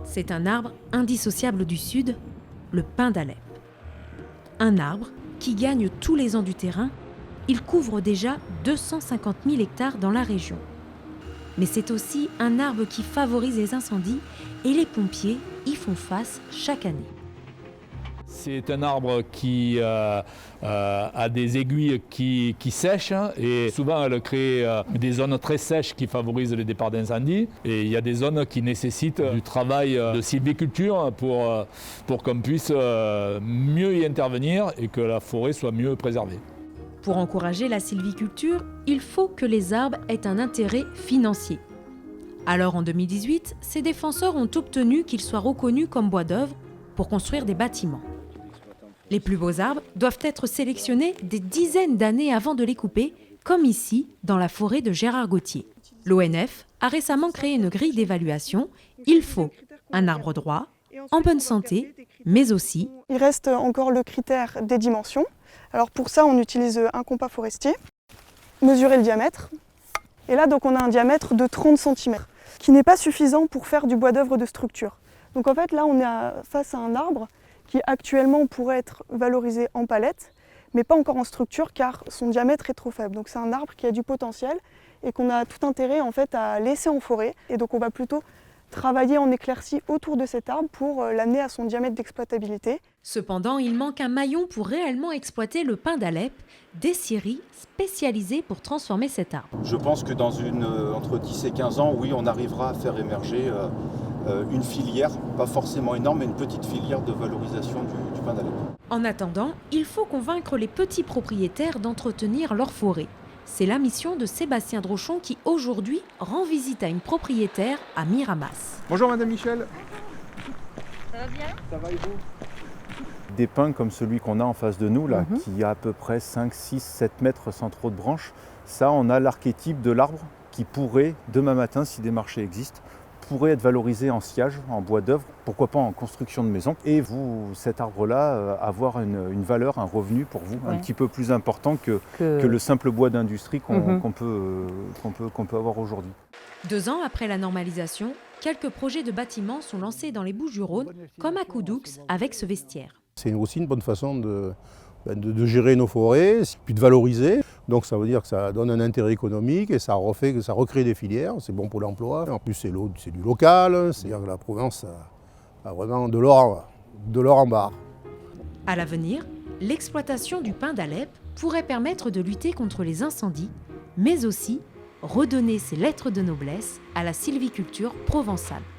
C'est un arbre indissociable du Sud, le pin d'Alep. Un arbre qui gagne tous les ans du terrain, il couvre déjà 250 000 hectares dans la région. Mais c'est aussi un arbre qui favorise les incendies et les pompiers y font face chaque année. C'est un arbre qui a des aiguilles qui sèchent et souvent elle crée des zones très sèches qui favorisent le départ d'incendie. Et il y a des zones qui nécessitent du travail de sylviculture pour qu'on puisse mieux y intervenir et que la forêt soit mieux préservée. Pour encourager la sylviculture, il faut que les arbres aient un intérêt financier. Alors en 2018, ces défenseurs ont obtenu qu'ils soient reconnus comme bois d'œuvre pour construire des bâtiments. Les plus beaux arbres doivent être sélectionnés des dizaines d'années avant de les couper, comme ici, dans la forêt de Gérard Gauthier. L'ONF a récemment créé une grille d'évaluation. Il faut un arbre droit, en bonne santé, mais aussi... Il reste encore le critère des dimensions. Alors pour ça, on utilise un compas forestier, mesurer le diamètre. Et là, donc, on a un diamètre de 30 cm, qui n'est pas suffisant pour faire du bois d'œuvre de structure. Donc en fait, là, on est face à un arbre qui actuellement pourrait être valorisé en palette, mais pas encore en structure car son diamètre est trop faible. Donc c'est un arbre qui a du potentiel et qu'on a tout intérêt en fait à laisser en forêt. Et donc on va plutôt travailler en éclaircie autour de cet arbre pour l'amener à son diamètre d'exploitabilité. Cependant, il manque un maillon pour réellement exploiter le pin d'Alep, des scieries spécialisées pour transformer cet arbre. Je pense que dans entre 10 et 15 ans, oui, on arrivera à faire émerger une filière, pas forcément énorme, mais une petite filière de valorisation du pin d'Alep. En attendant, il faut convaincre les petits propriétaires d'entretenir leur forêt. C'est la mission de Sébastien Drochon qui, aujourd'hui, rend visite à une propriétaire à Miramas. Bonjour Madame Michel. Ça va bien ? Ça va et vous ? Des pins comme celui qu'on a en face de nous, là, qui a à peu près 5, 6, 7 mètres sans trop de branches, ça, on a l'archétype de l'arbre qui pourrait, demain matin, si des marchés existent, pourrait être valorisé en sciage, en bois d'œuvre, pourquoi pas en construction de maison. Et vous, cet arbre-là, avoir une valeur, un revenu pour vous, un petit peu plus important que le simple bois d'industrie qu'on peut avoir aujourd'hui. 2 ans après la normalisation, quelques projets de bâtiments sont lancés dans les Bouches-du-Rhône, comme à Coudoux avec ce vestiaire. C'est aussi une bonne façon de gérer nos forêts, puis de valoriser. Donc ça veut dire que ça donne un intérêt économique et ça recrée des filières, c'est bon pour l'emploi. En plus c'est du local, c'est-à-dire que la Provence a vraiment de l'or en barre. À l'avenir, l'exploitation du pin d'Alep pourrait permettre de lutter contre les incendies, mais aussi redonner ses lettres de noblesse à la sylviculture provençale.